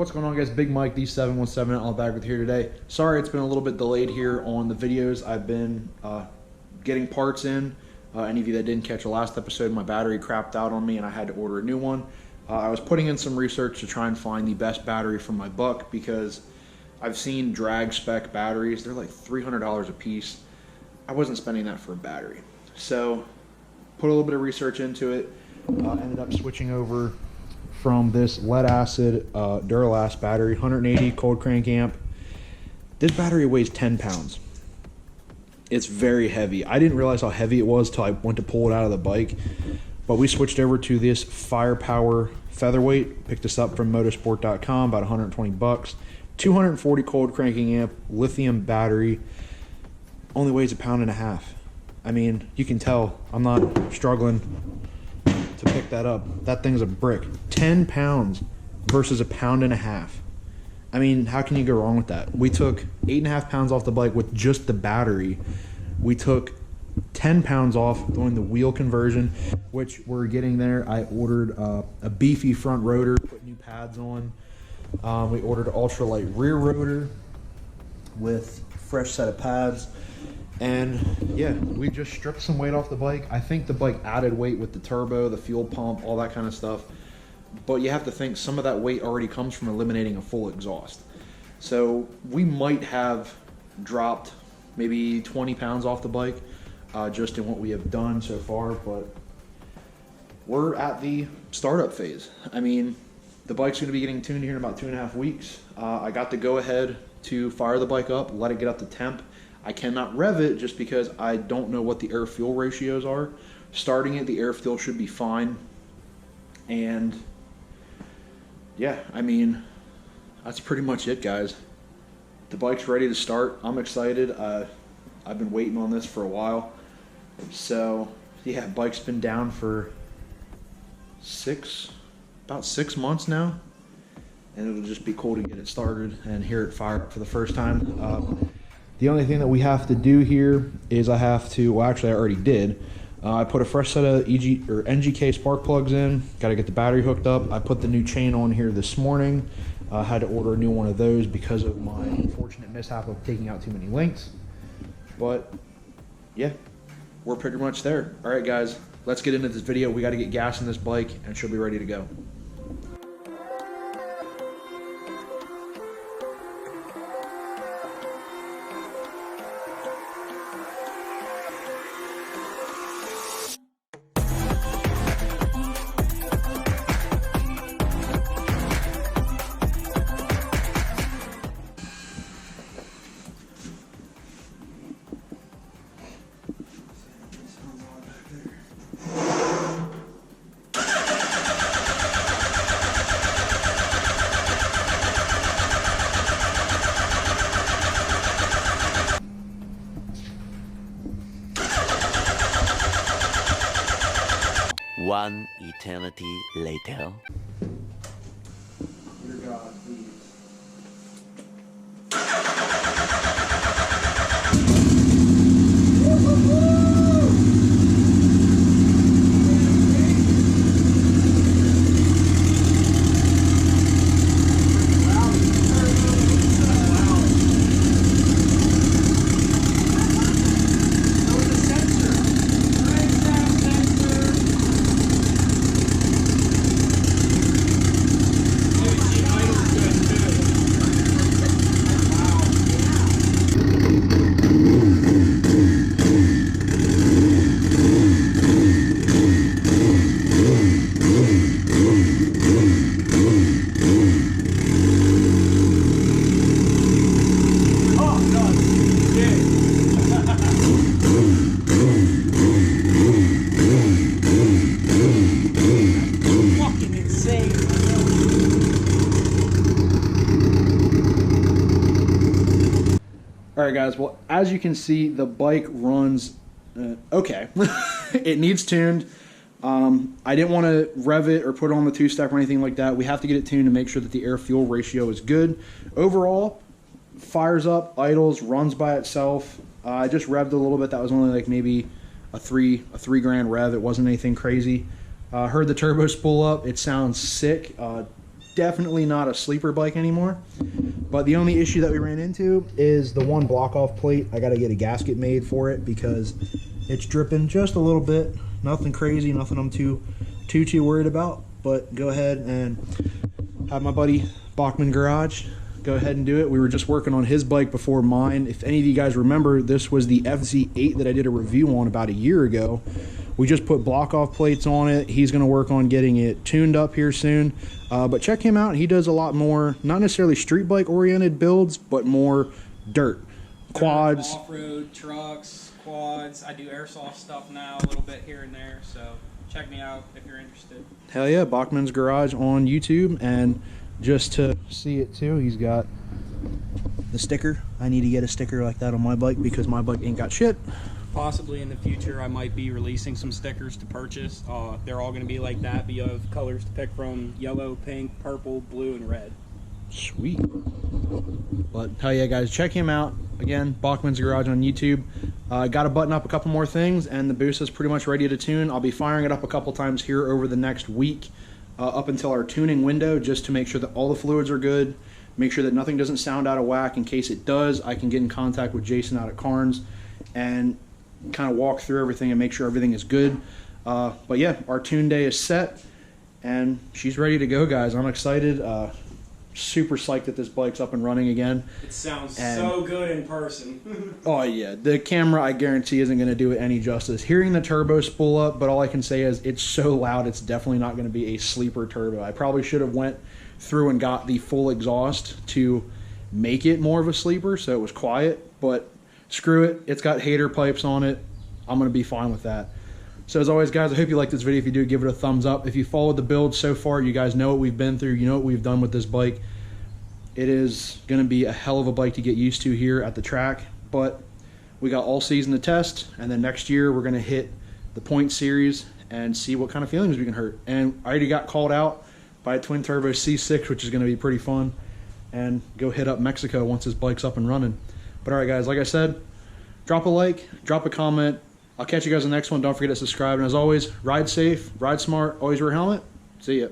What's going on, guys? Big Mike, D717 Outlaw back with here today. Sorry it's been a little bit delayed here on the videos. I've been getting parts in. Any of you that didn't catch the last episode, my battery crapped out on me and I had to order a new one. I was putting in some research to try and find the best battery for my buck because I've seen drag spec batteries. They're like $300 a piece. I wasn't spending that for a battery. So put a little bit of research into it. Ended up switching over from this lead acid Duralast battery, 180 cold crank amp. This battery weighs 10 pounds. It's very heavy. I didn't realize how heavy it was till I went to pull it out of the bike. But we switched over to this Firepower Featherweight. Picked this up from motorsport.com, about 120 bucks. 240 cold cranking amp, lithium battery. Only weighs 1.5 pounds. I mean, you can tell I'm not struggling to pick that up. That thing's a brick. 10 pounds versus 1.5 pounds. I mean, how can you go wrong with that? We took 8.5 pounds off the bike with just the battery. We took 10 pounds off doing the wheel conversion, which we're getting there. I ordered a beefy front rotor, put new pads on. We ordered an ultralight rear rotor with fresh set of pads. And yeah, we just stripped some weight off the bike. I think the bike added weight with the turbo, the fuel pump, all that kind of stuff. But you have to think some of that weight already comes from eliminating a full exhaust. So we might have dropped maybe 20 pounds off the bike just in what we have done so far. But we're at the startup phase. I mean, the bike's going to be getting tuned here in about 2.5 weeks. I got the go ahead to fire the bike up, let it get up to temp. I cannot rev it just because I don't know what the air fuel ratios are. Starting it, the air fuel should be fine. And yeah, I mean, that's pretty much it, guys. The bike's ready to start. I'm excited. I've been waiting on this for a while. So yeah, bike's been down for about 6 months now. And it'll just be cool to get it started and hear it fire up for the first time. The only thing that we have to do here is I have to, well actually I already did. I put a fresh set of NGK spark plugs in, got to get the battery hooked up. I put the new chain on here this morning. Had to order a new one of those because of my unfortunate mishap of taking out too many links. But yeah, we're pretty much there. All right guys, let's get into this video. We got to get gas in this bike and she'll be ready to go. One eternity later. Dear God, please. Alright guys, well as you can see the bike runs okay. It needs tuned. I didn't want to rev it or put it on the two-step or anything like that. We have to get it tuned to make sure that the air fuel ratio is good. Overall, fires up, idles, runs by itself. I just revved a little bit. That was only like maybe a three grand rev. It wasn't anything crazy. Heard the turbo spool up. It sounds sick. definitely not a sleeper bike anymore. But the only issue that we ran into is the one block off plate. I got to get a gasket made for it because it's dripping just a little bit. Nothing crazy, nothing I'm too worried about. But go ahead and have my buddy Bachman Garage go ahead and do it. We were just working on his bike before mine. If any of you guys remember, this was the FZ8 that I did a review on about a year ago. We just put block off plates on it. He's going to work on getting it tuned up here soon. But check him out. He does a lot more, not necessarily street bike oriented builds, but more dirt. Quads. Off-road, trucks, quads. I do airsoft stuff now, a little bit here and there. So check me out if you're interested. Hell yeah, Bachman's Garage on YouTube. And just to see it too, he's got the sticker. I need to get a sticker like that on my bike because my bike ain't got shit. Possibly in the future I might be releasing some stickers to purchase. They're all going to be like that, but you have colors to pick from: yellow, pink, purple, blue, and red. Sweet. But hell yeah, guys, check him out. Again, Bachman's Garage on YouTube. Got to button up a couple more things, and the boost is pretty much ready to tune. I'll be firing it up a couple times here over the next week, up until our tuning window, just to make sure that all the fluids are good, make sure that nothing doesn't sound out of whack. In case it does, I can get in contact with Jason out at Carnes and kind of walk through everything and make sure everything is good. But yeah, our tune day is set, and she's ready to go, guys. I'm excited. Super psyched that this bike's up and running again. It sounds so good in person. Oh yeah, the camera I guarantee isn't going to do it any justice. Hearing the turbo spool up, but all I can say is it's so loud it's definitely not going to be a sleeper turbo. I probably should have went through and got the full exhaust to make it more of a sleeper so it was quiet, but screw it, it's got hater pipes on it. I'm going to be fine with that. So as always, guys, I hope you like this video. If you do, give it a thumbs up. If you followed the build so far, you guys know what we've been through. You know what we've done with this bike. It is going to be a hell of a bike to get used to here at the track. But we got all season to test. And then next year, we're going to hit the point series and see what kind of feelings we can hurt. And I already got called out by a twin turbo C6, which is going to be pretty fun. And go hit up Mexico once this bike's up and running. But all right, guys, like I said, drop a like, drop a comment. I'll catch you guys in the next one. Don't forget to subscribe. And as always, ride safe, ride smart, always wear a helmet. See ya.